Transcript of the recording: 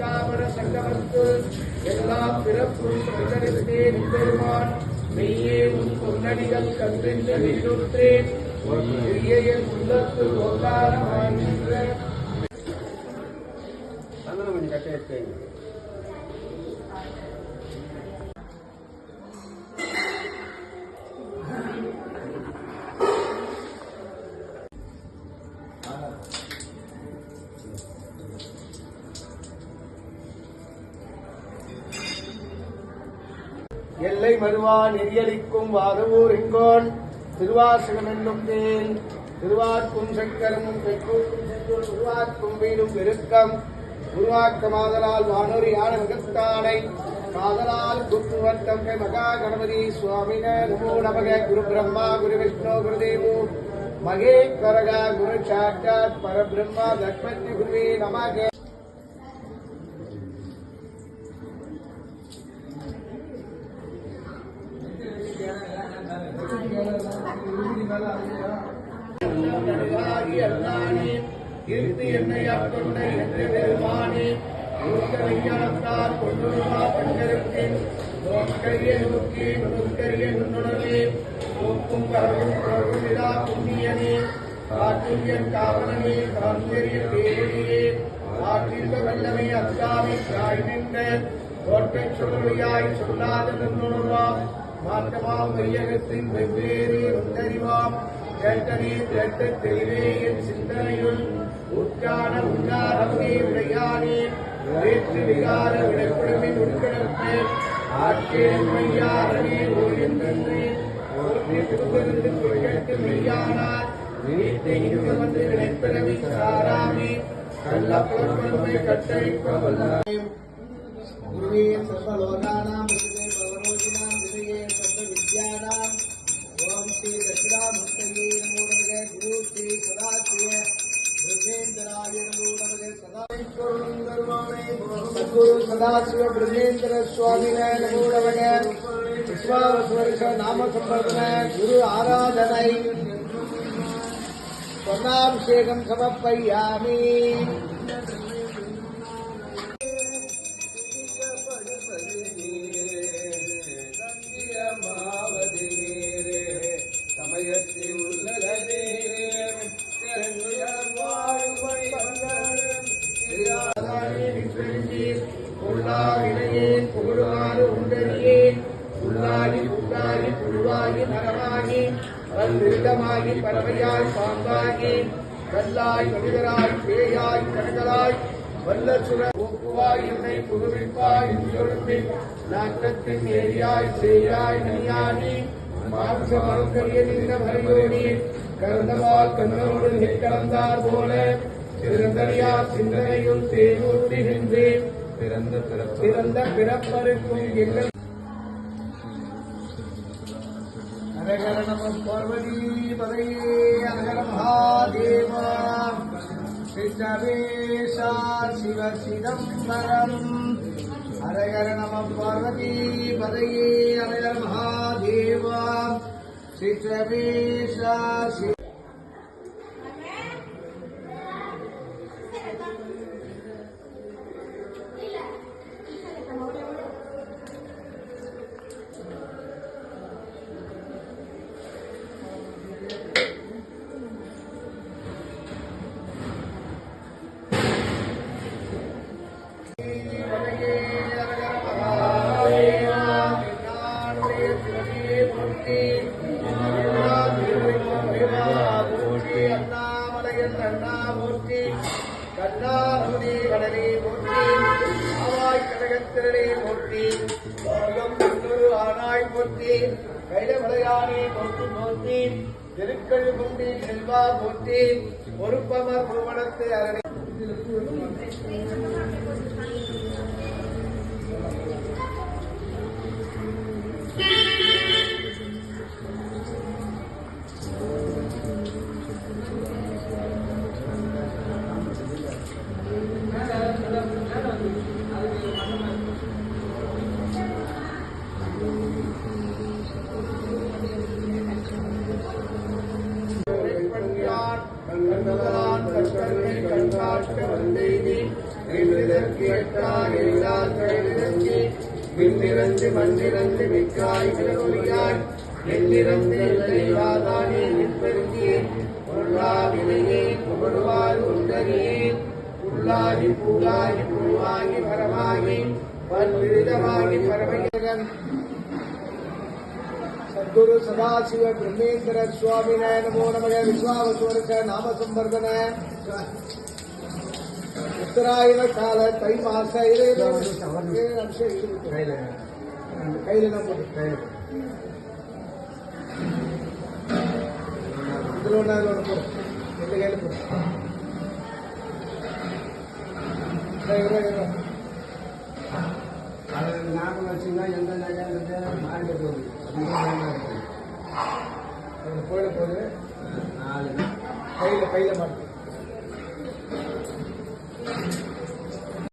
பீதாம்பர சங்கமத்து எல்லா பிறப்பும் பிரதரித்தேன் பெருமான் மெய்யே உன் பொன்னடிகள் கன்றென்று நின்றுற்றேன் என் உள்ளத்து ஓங்காரமாகின்ற கொஞ்சம் கட்ட எடுத்தேன். எல்லை மறுவா நெறியளிக்கும் வாதவூர் எங்கோன் திருவாசகம் என்னும் தேன் திருவாக்கும் சக்கரமும் பெற்றோக்கும் சென்றோர் உருவாக்கும் வீடும் பெருக்கம் உருவாக்கமாதலால் வானொரு யான மிகத்தானை காதலால் குருவர்த்தம் மகா கணபதி சுவாமின நமோ நமக குரு பிரம்மா குரு விஷ்ணு குருதேவோ மகேஸ்வரகா குரு சாட்சாத் பரபிரம்மா தத்மத்ய குருவே நமக. இருந்து என்னை ஆட்கொண்ட என்ற பெருமானே விஞ்ஞானத்தால் கொண்டுருவா பஞ்சருக்கின் நோக்கரிய நோக்கி நுணுக்கரிய நுண்ணுணர்வே நோக்கும் பரவும் பரவுமிடா புண்ணியனே காற்றும் என் காவலனே காந்தரிய பேரியே ஆற்றிந்த வல்லமை அத்தாமை தாய் நின்ற தோற்றைச் சொல்வையாய் சொல்லாத நுண்ணுணர்வாம் மாற்றமாம் மையகத்தின் வெவ்வேறு உண்டறிவாம் கேட்டனே கேட்ட தெளிவே என் சிந்தனையுள் உற்கான உண்டாரமே உடையானே வேற்று விகார விடைப்புடமை உட்கிடப்பே ஆட்சேன் மையாரனே ஓயன்றே ஓர்த்தி திருவருந்து கேட்டு மெய்யானார் நீட்டை வந்து விளைப்பிறவி சாராமே கள்ளப்புறமை கட்டழிக்க வல்லாய் குருவே சர்வலோகானாம் பவரோஜினாம் விஜயே சர்வ வித்யானாம் ஓம் ஸ்ரீ தட்சிணாமூர்த்தயே நமோ நமக குரு ஸ்ரீ சதாசிவ பிரஜேந்திராய நமோ நமக சத்குரு சதாசிவ பிரஜேந்திர சுவாமின நமோ நமக விஸ்வாவஸ்வருஷ நாம சம்பர்தன குரு ஆராதனை ஸ்வர்ணாபிஷேகம் சமர்ப்பயாமி. புகழாறு உண்டறியேன் உள்ளாகி புல்லாகி புழுவாகி மரமாகி வல்விருடமாகி பறவையாய் பாம்பாகி கல்லாய் மனிதராய் பேயாய் கனகளாய் வல்லசுர போக்குவாய் என்னை புகுவிப்பாய் என்றொழும்பின் நாட்டத்தின் ஏரியாய் சேயாய் நனியானி மாற்ற மறுக்கரிய நின்ற மறையோனி கருந்தவால் கண்ணனோடு நிற்கலந்தார் போல சிறந்தறியார் சிந்தனையுள் தேனூட்டுகின்றேன் பிறந்த பிறப்பருக்கும் எங்கள் ஹரஹர நம பார்வதி பதையே ஹரஹர மகாதேவா சித்தவேஷா சிவ சிதம்பரம் ஹரஹர நம பார்வதி பதையே ஹரஹர மகாதேவா சித்தவேஷா சிவ அண்ணாமூர்த்தி கண்ணாரமுதி கடலே மூர்த்தி ஆவாய் கடகத்திரளே மூர்த்தி பாகம் கண்ணூர் ஆனாய் மூர்த்தி கைலமலையானே மூர்த்தி மூர்த்தி திருக்கழு குண்டி செல்வா மூர்த்தி பொறுப்பமர் புவனத்து அரணை கண்காட்க வந்தேனி எட்டாய் எழிலார் கையிலிறங்கி விண்ணிறந்து மண்ணிறந்து மிக்காய் விலகொலியாய் எண்ணிறந்து எல்லையாதானே நிற்பெருங்கியே பொருளா வினையே புகழுவார் உண்டறியே உள்ளாகி பூலாகி பூவாகி பரமாகி பல்விருதமாகி பரமேகன் சத்குரு சதாசிவ பிரம்மேந்திர சுவாமின நமோ நமக விஸ்வாவசுவருக்க நாம சம்பர்தன உத்தராயண கால தை மாச கையில தான் போட்டு கையில இதுல ஒண்ணு அதுல ஒண்ணு போடும் ரெண்டு கையில போடும் அது ஞாபகம் வச்சுன்னா எந்த நகைன்றது மாறிட போகுது போயிட போகுது கையில மாட்டு